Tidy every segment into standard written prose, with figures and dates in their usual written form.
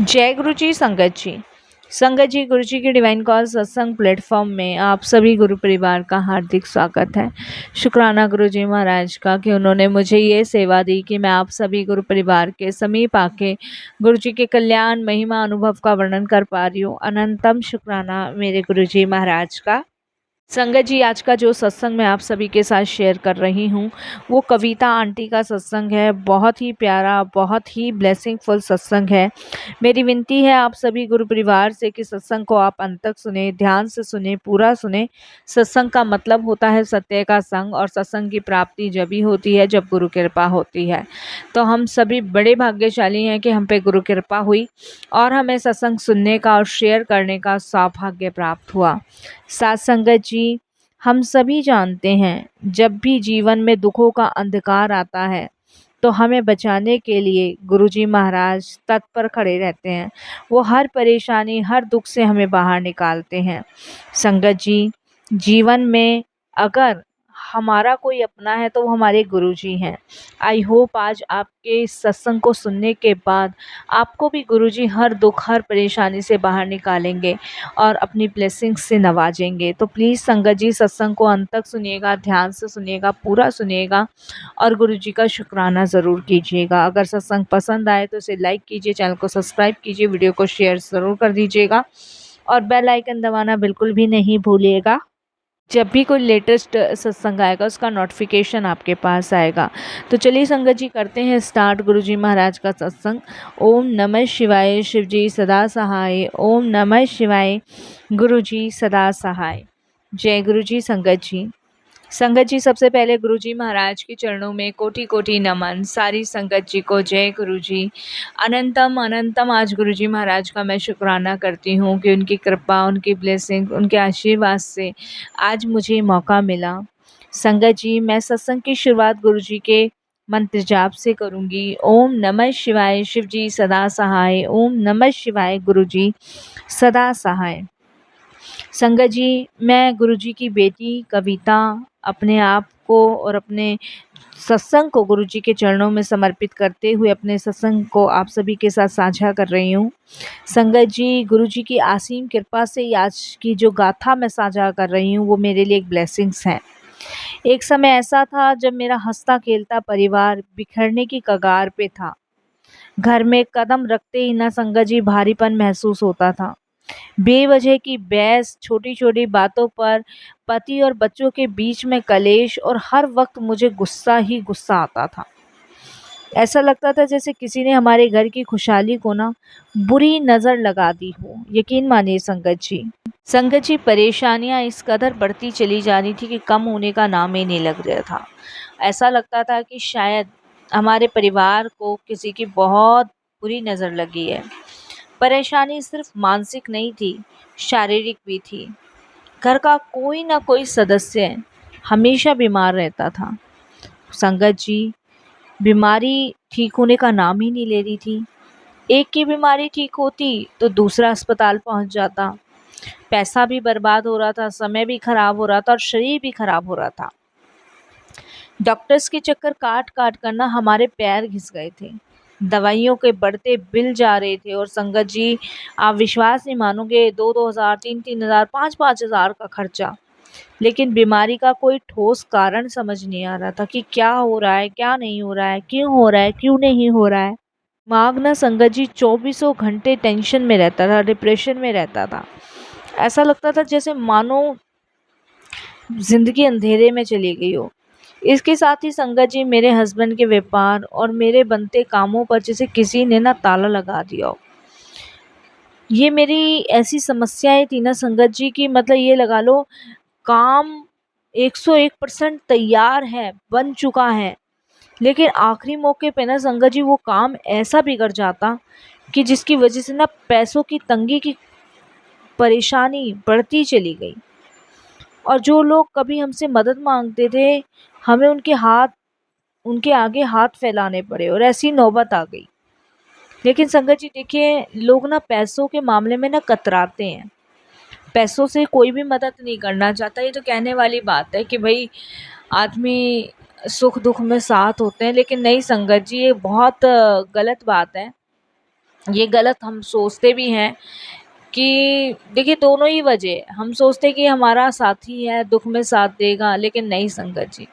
जय गुरु जी संगत जी। संगत जी, गुरु जी की डिवाइन कॉल सत्संग प्लेटफॉर्म में आप सभी गुरु परिवार का हार्दिक स्वागत है। शुक्राना गुरु जी महाराज का कि उन्होंने मुझे ये सेवा दी कि मैं आप सभी गुरु परिवार के समीप आके गुरु जी के कल्याण महिमा अनुभव का वर्णन कर पा रही हूँ। अनंतम शुक्राना मेरे गुरु जी महाराज का। संगत जी, आज का जो सत्संग मैं आप सभी के साथ शेयर कर रही हूँ वो कविता आंटी का सत्संग है। बहुत ही प्यारा, बहुत ही ब्लेसिंगफुल सत्संग है। मेरी विनती है आप सभी गुरु परिवार से कि सत्संग को आप अंत तक सुने, ध्यान से सुने, पूरा सुने। सत्संग का मतलब होता है सत्य का संग, और सत्संग की प्राप्ति जब ही होती है जब गुरु कृपा होती है। तो हम सभी बड़े भाग्यशाली हैं कि हम पे गुरु कृपा हुई और हमें सत्संग सुनने का और शेयर करने का सौभाग्य प्राप्त हुआ। साथ संगत जी, हम सभी जानते हैं जब भी जीवन में दुखों का अंधकार आता है तो हमें बचाने के लिए गुरुजी महाराज तत्पर खड़े रहते हैं। वो हर परेशानी, हर दुख से हमें बाहर निकालते हैं। संगत जी, जीवन में अगर हमारा कोई अपना है तो वो हमारे गुरुजी हैं। आई होप आज आपके इस सत्संग को सुनने के बाद आपको भी गुरुजी हर दुख, हर परेशानी से बाहर निकालेंगे और अपनी ब्लेसिंग्स से नवाजेंगे। तो प्लीज़ संगत जी, सत्संग को अंत तक सुनिएगा, ध्यान से सुनिएगा, पूरा सुनिएगा और गुरु जी का शुक्राना ज़रूर कीजिएगा। अगर सत्संग पसंद आए तो इसे लाइक कीजिए, चैनल को सब्सक्राइब कीजिए, वीडियो को शेयर ज़रूर कर दीजिएगा और बेल आइकन दबाना बिल्कुल भी नहीं भूलिएगा। जब भी कोई लेटेस्ट सत्संग आएगा उसका नोटिफिकेशन आपके पास आएगा। तो चलिए संगत जी, करते हैं स्टार्ट गुरु जी महाराज का सत्संग। ओम नमः शिवाय, शिव जी सदा सहाय। ओम नमः शिवाय, गुरु जी सदा सहाय। जय गुरु जी संगत जी। संगत जी, सबसे पहले गुरु जी महाराज के चरणों में कोटि कोटि नमन। सारी संगत जी को जय गुरु जी। अनंतम अनंतम आज गुरु जी महाराज का मैं शुक्राना करती हूँ कि उनकी कृपा, उनकी ब्लेसिंग, उनके आशीर्वाद से आज मुझे मौका मिला। संगत जी, मैं सत्संग की शुरुआत गुरु जी के मंत्र जाप से करूँगी। ओम नमः शिवाय, शिव जी सदा सहाय। ओम नमः शिवाय, गुरु जी सदा सहाय। संगत जी, मैं गुरुजी की बेटी कविता अपने आप को और अपने सत्संग को गुरुजी के चरणों में समर्पित करते हुए अपने सत्संग को आप सभी के साथ साझा कर रही हूँ। संगत जी, गुरुजी की असीम कृपा से आज की जो गाथा मैं साझा कर रही हूँ वो मेरे लिए एक ब्लेसिंग्स है। एक समय ऐसा था जब मेरा हंसता खेलता परिवार बिखरने की कगार पे था। घर में कदम रखते ही ना संगत जी भारीपन महसूस होता था। बेवजह की बहस, छोटी छोटी बातों पर पति और बच्चों के बीच में कलेश, और हर वक्त मुझे गुस्सा ही गुस्सा आता था। ऐसा लगता था जैसे किसी ने हमारे घर की खुशहाली को ना बुरी नज़र लगा दी हो। यकीन मानिए संगत जी, परेशानियां इस कदर बढ़ती चली जा रही थी कि कम होने का नाम ही नहीं लग रहा था। ऐसा लगता था कि शायद हमारे परिवार को किसी की बहुत बुरी नज़र लगी है। परेशानी सिर्फ मानसिक नहीं थी, शारीरिक भी थी। घर का कोई ना कोई सदस्य हमेशा बीमार रहता था। संगत जी, बीमारी ठीक होने का नाम ही नहीं ले रही थी। एक की बीमारी ठीक होती तो दूसरा अस्पताल पहुंच जाता। पैसा भी बर्बाद हो रहा था, समय भी खराब हो रहा था और शरीर भी खराब हो रहा था। डॉक्टर्स के चक्कर काट काट कर ना हमारे पैर घिस गए थे। दवाइयों के बढ़ते बिल जा रहे थे और संगत जी, आप विश्वास नहीं मानोगे, 2-2 हज़ार, 3-3 हज़ार, 5-5 हज़ार का खर्चा। लेकिन बीमारी का कोई ठोस कारण समझ नहीं आ रहा था कि क्या हो रहा है, क्या नहीं हो रहा है, क्यों हो रहा है, क्यों नहीं हो रहा है। दिमाग ना संगत जी चौबीसों घंटे टेंशन में रहता था, डिप्रेशन में रहता था। ऐसा लगता था जैसे मानो जिंदगी अंधेरे में चली गई हो। इसके साथ ही संगत जी, मेरे हस्बैंड के व्यापार और मेरे बनते कामों पर जैसे किसी ने ना ताला लगा दिया हो। ये मेरी ऐसी समस्याएं थी ना संगत जी की, मतलब ये लगा लो, काम 101% तैयार है, बन चुका है, लेकिन आखिरी मौके पे ना संगत जी वो काम ऐसा बिगड़ जाता कि जिसकी वजह से ना पैसों की तंगी की परेशानी बढ़ती चली गई। और जो लोग कभी हमसे मदद मांगते थे, हमें उनके आगे हाथ फैलाने पड़े और ऐसी नौबत आ गई। लेकिन संगत जी देखिए, लोग ना पैसों के मामले में ना कतराते हैं। पैसों से कोई भी मदद नहीं करना चाहता। ये तो कहने वाली बात है कि भाई आदमी सुख दुख में साथ होते हैं, लेकिन नहीं संगत जी, ये बहुत गलत बात है। ये गलत हम सोचते भी हैं कि देखिए दोनों ही वजह है। हम सोचते हैं कि हमारा साथी है, दुख में साथ देगा, लेकिन नहीं संगत जी,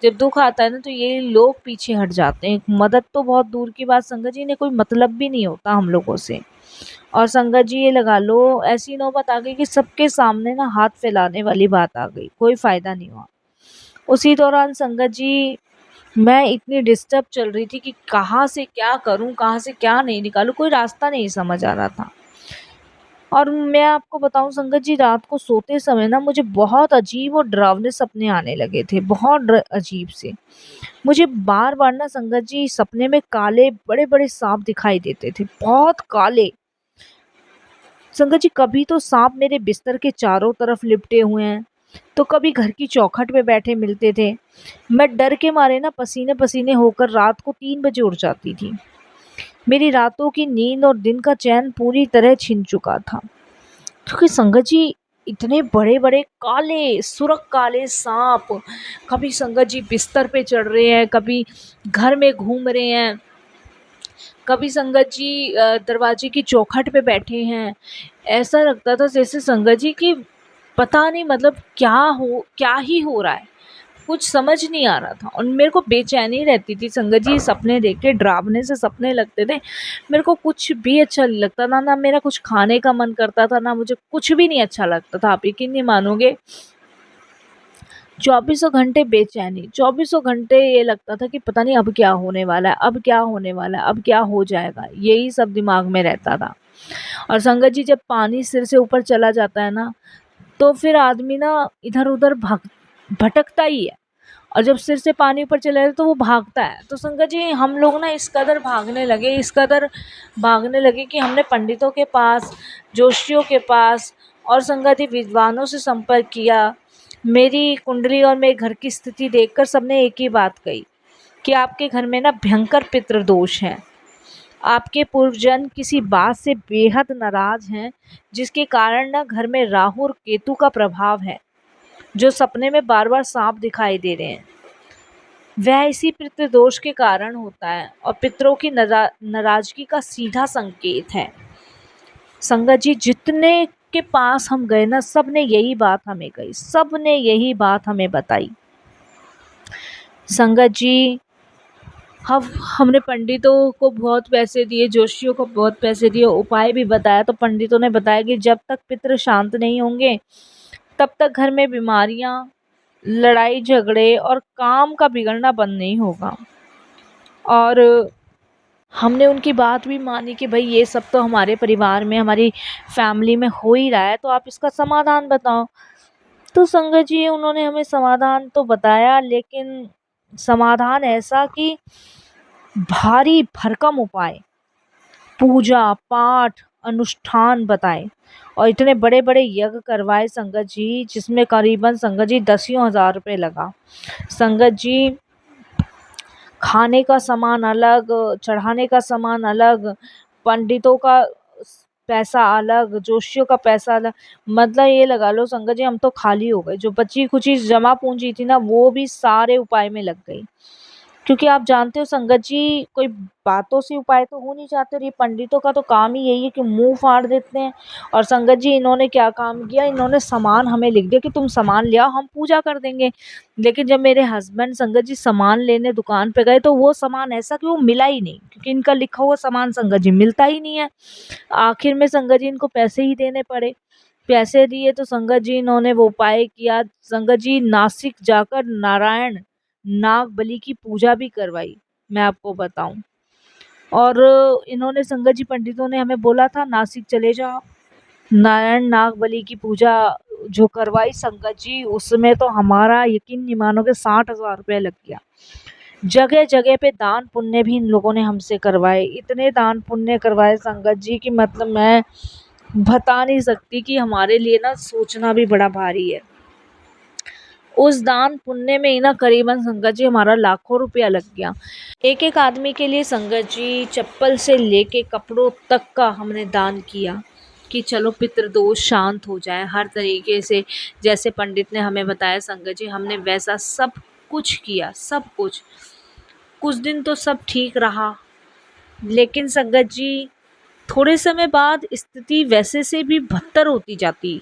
जब दुख आता है ना तो ये लोग पीछे हट जाते हैं। मदद तो बहुत दूर की बात संगत जी, इन्हें कोई मतलब भी नहीं होता हम लोगों से। और संगत जी ये लगा लो, ऐसी नौबत आ गई कि सबके सामने ना हाथ फैलाने वाली बात आ गई, कोई फायदा नहीं हुआ। उसी दौरान संगत जी मैं इतनी डिस्टर्ब चल रही थी कि कहाँ से क्या करूं, कहाँ से क्या नहीं निकालूं, कोई रास्ता नहीं समझ आ रहा था। और मैं आपको बताऊं संगत जी, रात को सोते समय ना मुझे बहुत अजीब और डरावने सपने आने लगे थे, बहुत अजीब से। मुझे बार बार ना संगत जी सपने में काले बड़े बड़े सांप दिखाई देते थे, बहुत काले। संगत जी कभी तो सांप मेरे बिस्तर के चारों तरफ लिपटे हुए हैं, तो कभी घर की चौखट पे बैठे मिलते थे। मैं डर के मारे ना पसीने पसीने होकर रात को 3 बजे उठ जाती थी। मेरी रातों की नींद और दिन का चैन पूरी तरह छिन चुका था, क्योंकि संगत जी इतने बड़े बड़े काले सुरख काले सांप कभी संगत जी बिस्तर पे चढ़ रहे हैं, कभी घर में घूम रहे हैं, कभी संगत जी दरवाजे की चौखट पे बैठे हैं। ऐसा लगता था जैसे संगत जी कि पता नहीं मतलब क्या ही हो रहा है, कुछ समझ नहीं आ रहा था। और मेरे को बेचैनी रहती थी संगत जी, सपने देख के डरावने से सपने लगते थे। मेरे को कुछ भी अच्छा नहीं लगता था, ना मेरा कुछ खाने का मन करता था, ना मुझे कुछ भी नहीं अच्छा लगता था। आप यकीन नहीं मानोगे, चौबीसों घंटे बेचैनी, चौबीसों घंटे ये लगता था कि पता नहीं अब क्या होने वाला है, अब क्या होने वाला है, अब क्या हो जाएगा, यही सब दिमाग में रहता था। और संगत जी जब पानी सिर से ऊपर चला जाता है ना, तो फिर आदमी ना इधर उधर भटकता ही है। और जब सिर से पानी ऊपर चला जाता है तो वो भागता है। तो संगत जी हम लोग ना इस कदर भागने लगे, इस कदर भागने लगे कि हमने पंडितों के पास, जोशियों के पास और संगत जी विद्वानों से संपर्क किया। मेरी कुंडली और मेरे घर की स्थिति देखकर सबने एक ही बात कही कि आपके घर में ना भयंकर पितृदोष है। आपके पूर्वजन किसी बात से बेहद नाराज हैं, जिसके कारण ना घर में राहु और केतु का प्रभाव है, जो सपने में बार बार सांप दिखाई दे रहे हैं। वह इसी पितृदोष के कारण होता है और पितरों की नाराजगी का सीधा संकेत है। संगत जी जितने के पास हम गए ना, सब ने यही बात हमें कही, सब ने यही बात हमें बताई। संगत जी हमने पंडितों को बहुत पैसे दिए, जोशियों को बहुत पैसे दिए, उपाय भी बताया, तो पंडितों ने बताया कि जब तक पितृ शांत नहीं होंगे तब तक घर में बीमारियां, लड़ाई झगड़े और काम का बिगड़ना बंद नहीं होगा। और हमने उनकी बात भी मानी कि भाई ये सब तो हमारे परिवार में, हमारी फैमिली में हो ही रहा है, तो आप इसका समाधान बताओ। तो संगत जी उन्होंने हमें समाधान तो बताया, लेकिन समाधान ऐसा कि भारी भरकम उपाय, पूजा पाठ अनुष्ठान बताए और इतने बड़े बड़े यज्ञ करवाए संगत जी, जिसमें करीबन संगत जी 10,000 रुपये लगा। संगत जी खाने का सामान अलग, चढ़ाने का सामान अलग, पंडितों का पैसा अलग, जोशियों का पैसा अलग। मतलब ये लगा लो संगत जी हम तो खाली हो गए, जो बची खुची जमा पूंजी थी ना वो भी सारे उपाय में लग गई। क्योंकि आप जानते हो संगत जी कोई बातों से उपाय तो हो नहीं जाते, और ये पंडितों का तो काम ही यही है कि मुंह फाड़ देते हैं। और संगत जी इन्होंने क्या काम किया, इन्होंने सामान हमें लिख दिया कि तुम सामान ले आओ, हम पूजा कर देंगे। लेकिन जब मेरे हस्बैंड संगत जी सामान लेने दुकान पे गए, तो वो सामान ऐसा कि वो मिला ही नहीं, क्योंकि इनका लिखा हुआ सामान संगत जी मिलता ही नहीं है। आखिर में संगत जी इनको पैसे ही देने पड़े। पैसे दिए तो संगत जी इन्होंने वो उपाय किया, संगत जी नासिक जाकर नारायण नाग बलि की पूजा भी करवाई, मैं आपको बताऊं। और इन्होंने संगत जी पंडितों ने हमें बोला था नासिक चले जाओ, नारायण नाग बलि की पूजा जो करवाई संगत जी, उसमें तो हमारा यकीन नहीं मानोगे 60,000 रुपये लग गया। जगह जगह पे दान पुण्य भी इन लोगों ने हमसे करवाए, इतने दान पुण्य करवाए संगत जी की मतलब मैं बता नहीं सकती, कि हमारे लिए ना सोचना भी बड़ा भारी है। उस दान पुण्य में ही ना करीबन संगत जी हमारा लाखों रुपया लग गया। एक एक आदमी के लिए संगत जी चप्पल से लेके कपड़ों तक का हमने दान किया कि चलो पितृदोष शांत हो जाए हर तरीके से। जैसे पंडित ने हमें बताया संगत जी, हमने वैसा सब कुछ किया, सब कुछ दिन तो सब ठीक रहा, लेकिन संगत जी थोड़े समय बाद स्थिति वैसे से भी बदतर होती जाती।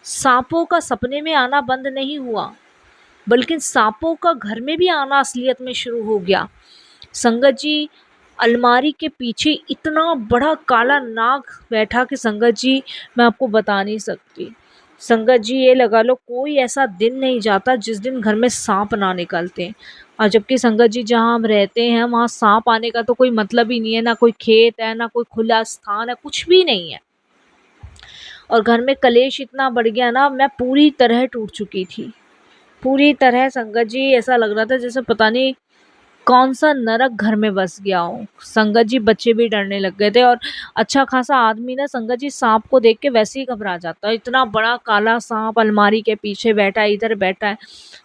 सांपों का सपने में आना बंद नहीं हुआ, बल्कि सांपों का घर में भी आना असलियत में शुरू हो गया। संगत जी, अलमारी के पीछे इतना बड़ा काला नाग बैठा कि संगत जी मैं आपको बता नहीं सकती। संगत जी ये लगा लो कोई ऐसा दिन नहीं जाता जिस दिन घर में सांप ना निकलते। और जबकि संगत जी जहाँ हम रहते हैं वहाँ सांप आने का तो कोई मतलब ही नहीं है, ना कोई खेत है ना कोई खुला स्थान है, कुछ भी नहीं है। और घर में कलेश इतना बढ़ गया ना, मैं पूरी तरह टूट चुकी थी, पूरी तरह। संगत जी ऐसा लग रहा था जैसे पता नहीं कौन सा नरक घर में बस गया हूँ। संगत जी बच्चे भी डरने लग गए थे, और अच्छा खासा आदमी ना संगत जी सांप को देख के वैसे ही घबरा जाता है। इतना बड़ा काला सांप अलमारी के पीछे बैठा है, इधर बैठा है।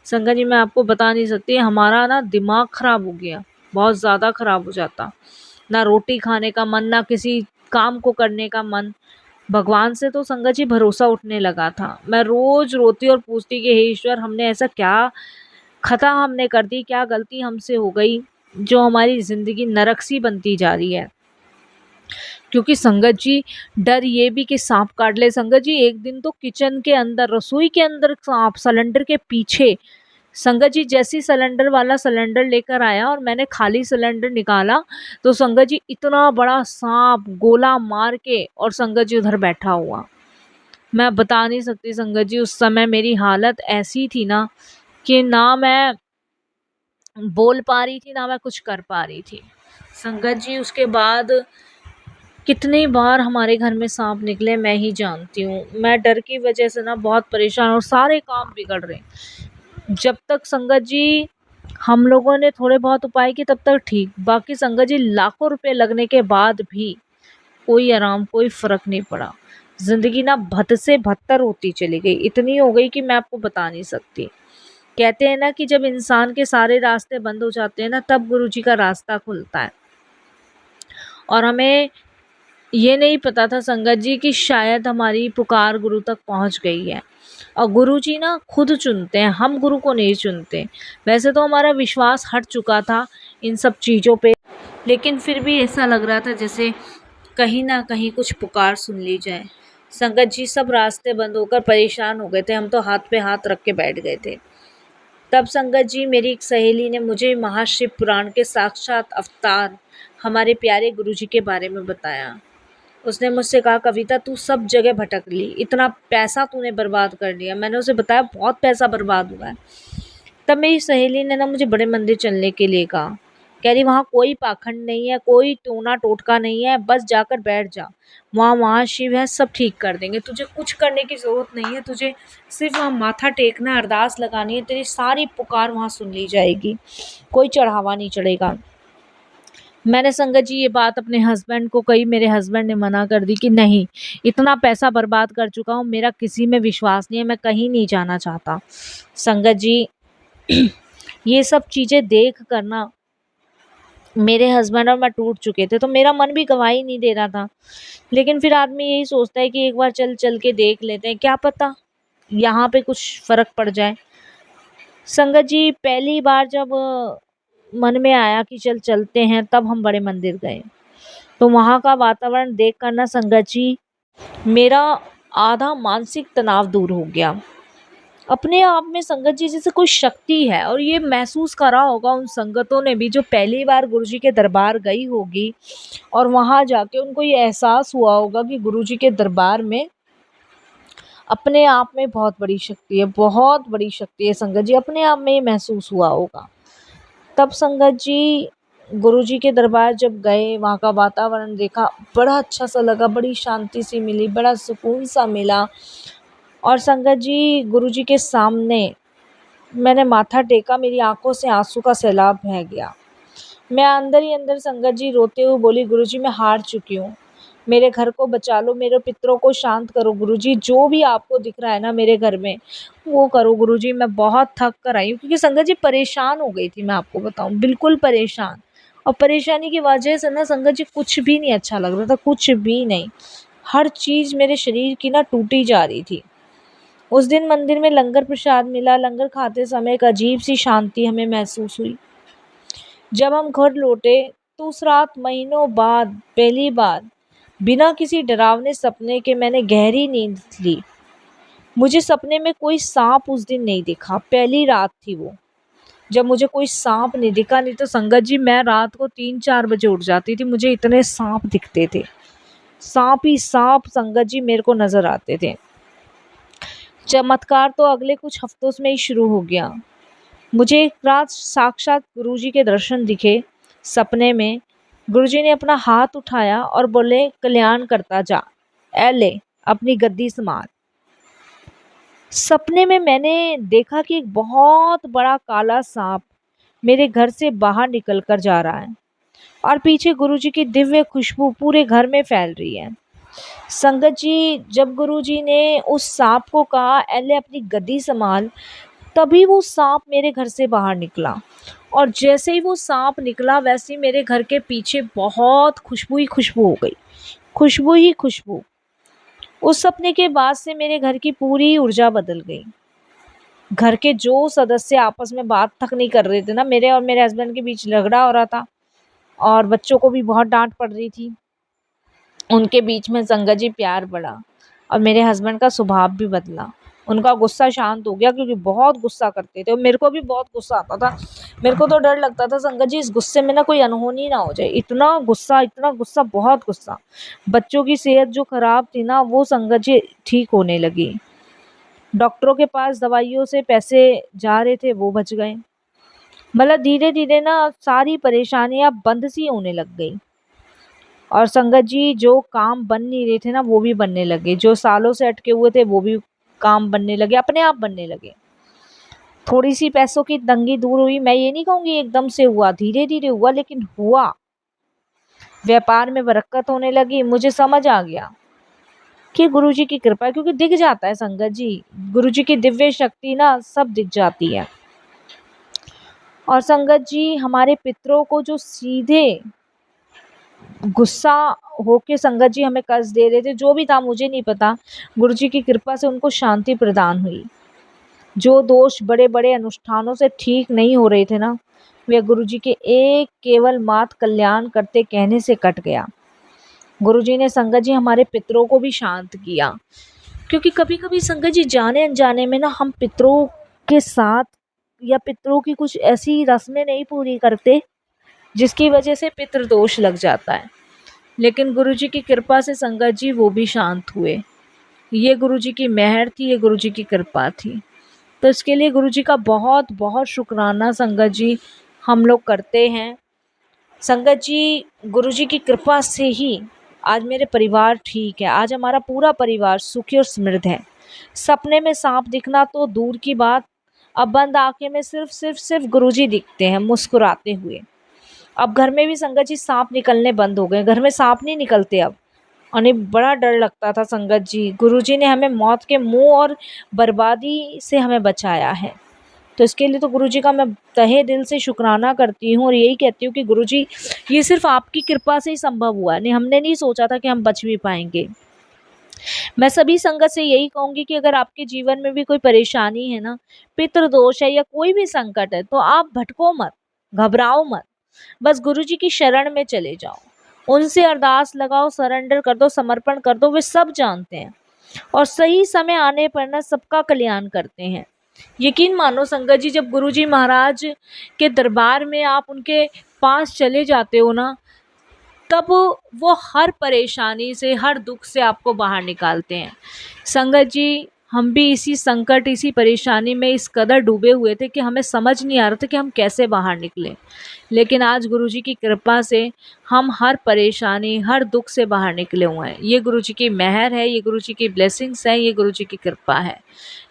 संगत जी मैं आपको बता नहीं सकती, हमारा ना दिमाग खराब हो गया, बहुत ज़्यादा खराब हो जाता। ना रोटी खाने का मन, ना किसी काम को करने का मन। भगवान से तो संगत जी भरोसा उठने लगा था। मैं रोज रोती और पूछती कि हे ईश्वर, हमने ऐसा क्या खता हमने कर दी, क्या गलती हमसे हो गई जो हमारी ज़िंदगी नरक सी बनती जा रही है। क्योंकि संगत जी डर ये भी कि सांप काट ले। संगत जी एक दिन तो किचन के अंदर, रसोई के अंदर सांप, सिलेंडर के पीछे। संगत जी जैसी सिलेंडर वाला सिलेंडर लेकर आया और मैंने खाली सिलेंडर निकाला, तो संगत जी इतना बड़ा सांप गोला मार के और संगत जी उधर बैठा हुआ। मैं बता नहीं सकती संगत जी, उस समय मेरी हालत ऐसी थी ना कि ना मैं बोल पा रही थी ना मैं कुछ कर पा रही थी। संगत जी उसके बाद कितनी बार हमारे घर में सांप निकले मैं ही जानती हूँ। मैं डर की वजह से ना बहुत परेशान, और सारे काम बिगड़ रहे हैं। जब तक संगत जी हम लोगों ने थोड़े बहुत उपाय किए तब तक ठीक, बाकी संगत जी लाखों रुपए लगने के बाद भी कोई आराम, कोई फर्क नहीं पड़ा। जिंदगी ना बद से बदतर होती चली गई, इतनी हो गई कि मैं आपको बता नहीं सकती। कहते हैं ना कि जब इंसान के सारे रास्ते बंद हो जाते हैं ना, तब गुरु जी का रास्ता खुलता है। और हमें ये नहीं पता था संगत जी कि शायद हमारी पुकार गुरु तक पहुंच गई है। और गुरु जी ना खुद चुनते हैं, हम गुरु को नहीं चुनते। वैसे तो हमारा विश्वास हट चुका था इन सब चीज़ों पे, लेकिन फिर भी ऐसा लग रहा था जैसे कहीं ना कहीं कुछ पुकार सुन ली जाए। संगत जी सब रास्ते बंद होकर परेशान हो गए थे, हम तो हाथ पे हाथ रख के बैठ गए थे। तब संगत जी मेरी एक सहेली ने मुझे महाशिव पुराण के साक्षात अवतार हमारे प्यारे गुरुजी के बारे में बताया। उसने मुझसे कहा, कविता तू सब जगह भटक ली, इतना पैसा तूने बर्बाद कर लिया। मैंने उसे बताया बहुत पैसा बर्बाद हुआ है। तब मेरी सहेली ने ना मुझे बड़े मंदिर चलने के लिए कहा। कह रही वहाँ कोई पाखंड नहीं है, कोई टोना टोटका नहीं है, बस जाकर बैठ जा, वहाँ महाशिव है, सब ठीक कर देंगे। तुझे कुछ करने की ज़रूरत नहीं है, तुझे सिर्फ वहाँ माथा टेकना, अरदास लगानी है, तेरी सारी पुकार वहाँ सुन ली जाएगी, कोई चढ़ावा नहीं चढ़ेगा। मैंने संगत जी ये बात अपने हस्बैंड को कही, मेरे हस्बैंड ने मना कर दी कि नहीं, इतना पैसा बर्बाद कर चुका हूँ, मेरा किसी में विश्वास नहीं है, मैं कहीं नहीं जाना चाहता। संगत जी ये सब चीज़ें देख कर ना मेरे हस्बैंड और मैं टूट चुके थे, तो मेरा मन भी गवाही नहीं दे रहा था। लेकिन फिर आदमी यही सोचता है कि एक बार चल चल के देख लेते हैं, क्या पता यहाँ पे कुछ फ़र्क पड़ जाए। संगत जी पहली बार जब मन में आया कि चल चलते हैं, तब हम बड़े मंदिर गए। तो वहाँ का वातावरण देख कर ना संगत जी मेरा आधा मानसिक तनाव दूर हो गया। अपने आप में संगत जी जैसे कोई शक्ति है, और ये महसूस करा होगा उन संगतों ने भी जो पहली बार गुरुजी के दरबार गई होगी, और वहाँ जाके उनको ये एहसास हुआ होगा कि गुरुजी के दरबार में अपने आप में बहुत बड़ी शक्ति है, बहुत बड़ी शक्ति है। संगत जी अपने आप में ये महसूस हुआ होगा। तब संगत जी गुरुजी के दरबार जब गए, वहाँ का वातावरण देखा, बड़ा अच्छा सा लगा, बड़ी शांति सी मिली, बड़ा सुकून सा मिला। और संगत जी गुरुजी के सामने मैंने माथा टेका, मेरी आंखों से आंसू का सैलाब बह गया। मैं अंदर ही अंदर संगत जी रोते हुए बोली, गुरुजी मैं हार चुकी हूँ, मेरे घर को बचा लो, मेरे पितरों को शांत करो गुरुजी, जो भी आपको दिख रहा है ना मेरे घर में वो करो गुरुजी, मैं बहुत थक कर आई हूँ। क्योंकि संगत जी परेशान हो गई थी, मैं आपको बताऊँ बिल्कुल परेशान। और परेशानी की वजह से ना संगत जी कुछ भी नहीं अच्छा लग रहा था, कुछ भी नहीं। हर चीज़ मेरे शरीर की ना टूटी जा रही थी। उस दिन मंदिर में लंगर प्रसाद मिला, लंगर खाते समय एक अजीब सी शांति हमें महसूस हुई। जब हम घर लौटे तो उस रात महीनों बाद पहली बार बिना किसी डरावने सपने के मैंने गहरी नींद ली। मुझे सपने में कोई सांप उस दिन नहीं दिखा। पहली रात थी वो, जब मुझे कोई सांप नहीं दिखा। नहीं तो संगत जी मैं रात को 3-4 बजे उठ जाती थी, मुझे इतने सांप दिखते थे। सांप ही सांप संगत जी मेरे को नजर आते थे। चमत्कार तो अगले कुछ हफ्तों में ही शुरू हो गया। मुझे एक रात साक्षात गुरुजी के दर्शन दिखे सपने में। गुरुजी ने अपना हाथ उठाया और बोले, कल्याण करता जा, ए ले अपनी गद्दी संभाल। सपने में मैंने देखा कि एक बहुत बड़ा काला सांप मेरे घर से बाहर निकल कर जा रहा है और पीछे गुरुजी की दिव्य खुशबू पूरे घर में फैल रही है। संगत जी जब गुरुजी ने उस सांप को कहा, एले अपनी गद्दी संभाल, तभी वो सांप मेरे घर से बाहर निकला। और जैसे ही वो सांप निकला वैसे ही मेरे घर के पीछे बहुत खुशबू ही खुशबू हो गई। खुशबू ही खुशबू। उस सपने के बाद से मेरे घर की पूरी ऊर्जा बदल गई। घर के जो सदस्य आपस में बात तक नहीं कर रहे थे ना, मेरे और मेरे हस्बैंड के बीच झगड़ा हो रहा था और बच्चों को भी बहुत डांट पड़ रही थी, उनके बीच में संगत जी प्यार बढ़ा और मेरे हस्बैंड का स्वभाव भी बदला। उनका गुस्सा शांत हो गया, क्योंकि बहुत गुस्सा करते थे और मेरे को भी बहुत गुस्सा आता था। मेरे को तो डर लगता था संगत जी इस गुस्से में ना कोई अनहोनी ना हो जाए। इतना गुस्सा, इतना गुस्सा, बहुत गुस्सा। बच्चों की सेहत जो खराब थी ना, वो संगत जी ठीक होने लगी। डॉक्टरों के पास दवाइयों से पैसे जा रहे थे, वो बच गए। मतलब धीरे धीरे ना सारी परेशानियां बंद सी होने लग गई। और संगत जी जो काम बन नहीं रहे थे ना, वो भी बनने लगे। जो सालों से अटके हुए थे वो भी काम बनने लगे, अपने आप बनने लगे। थोड़ी सी पैसों की तंगी दूर हुई। मैं ये नहीं कहूंगी एकदम से हुआ, धीरे धीरे हुआ, लेकिन हुआ। व्यापार में बरकत होने लगी। मुझे समझ आ गया कि गुरुजी की कृपा है, क्योंकि दिख जाता है संगत जी, गुरुजी की दिव्य शक्ति ना सब दिख जाती है। और संगत जी हमारे पितरों को जो सीधे गुस्सा होके संगत जी हमें कर्ज दे रहे थे, जो भी था मुझे नहीं पता, गुरुजी की कृपा से उनको शांति प्रदान हुई। जो दोष बड़े बड़े अनुष्ठानों से ठीक नहीं हो रहे थे ना, वे गुरुजी के एक केवल मात कल्याण करते कहने से कट गया। गुरुजी ने संगत जी हमारे पितरों को भी शांत किया। क्योंकि कभी कभी संगत जी जाने अनजाने में ना हम पितरों के साथ या पितरों की कुछ ऐसी रस्में नहीं पूरी करते जिसकी वजह से पितृदोष लग जाता है। लेकिन गुरुजी की कृपा से संगत जी वो भी शांत हुए। ये गुरुजी की मेहर थी, ये गुरुजी की कृपा थी। तो इसके लिए गुरुजी का बहुत बहुत शुक्राना संगत जी हम लोग करते हैं। संगत जी गुरुजी की कृपा से ही आज मेरे परिवार ठीक है। आज हमारा पूरा परिवार सुखी और समृद्ध है। सपने में सांप दिखना तो दूर की बात, अब बंद आंखें में सिर्फ सिर्फ सिर्फ गुरुजी दिखते हैं मुस्कुराते हुए। अब घर में भी संगत जी सांप निकलने बंद हो गए। घर में सांप नहीं निकलते अब। और बड़ा डर लगता था संगत जी। गुरुजी ने हमें मौत के मुंह और बर्बादी से हमें बचाया है। तो इसके लिए तो गुरुजी का मैं तहे दिल से शुक्राना करती हूँ और यही कहती हूँ कि गुरुजी ये सिर्फ आपकी कृपा से ही संभव हुआ। नहीं, हमने नहीं सोचा था कि हम बच भी पाएंगे। मैं सभी संगत से यही कहूंगी कि अगर आपके जीवन में भी कोई परेशानी है ना, पितृदोष है या कोई भी संकट है, तो आप भटको मत, घबराओ मत। बस गुरुजी की शरण में चले जाओ, उनसे अरदास लगाओ, सरेंडर कर दो, समर्पण कर दो। वे सब जानते हैं और सही समय आने पर ना सबका कल्याण करते हैं। यकीन मानो संगत जी, जब गुरुजी महाराज के दरबार में आप उनके पास चले जाते हो ना, तब वो हर परेशानी से, हर दुख से आपको बाहर निकालते हैं। संगत जी हम भी इसी संकट, इसी परेशानी में इस कदर डूबे हुए थे कि हमें समझ नहीं आ रहा था कि हम कैसे बाहर निकलें। लेकिन आज गुरुजी की कृपा से हम हर परेशानी, हर दुख से बाहर निकले हुए हैं। ये गुरुजी की मेहर है, ये गुरुजी की ब्लेसिंग्स है, ये गुरुजी की कृपा है,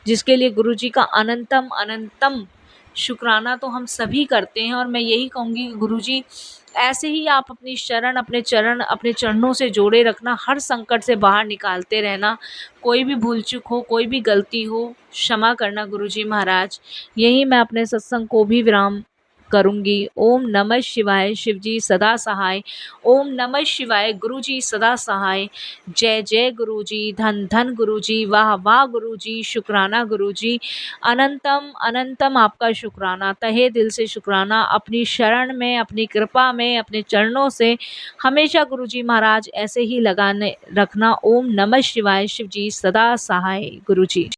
जिसके लिए गुरुजी का अनंतम अनंतम शुक्राना तो हम सभी करते हैं। और मैं यही कहूँगी कि गुरुजी ऐसे ही आप अपनी शरण, अपने चरण, अपने चरणों से जोड़े रखना, हर संकट से बाहर निकालते रहना। कोई भी भूल चूक हो, कोई भी गलती हो, क्षमा करना गुरुजी महाराज। यही मैं अपने सत्संग को भी विराम करूँगी। ओम नमः शिवाय, शिव जी सदा सहाय। ओम नमः शिवाय, गुरु जी सदा सहाय। जय जय गुरु जी, धन धन गुरु जी, वाह वाह गुरु जी, शुक्राना गुरु जी, अनंतम अनंतम आपका शुक्राना, तहे दिल से शुक्राना। अपनी शरण में, अपनी कृपा में, अपने चरणों से हमेशा गुरु जी महाराज ऐसे ही लगाने रखना। ओम नमः शिवाय, शिव जी सदा सहाय। गुरु जी।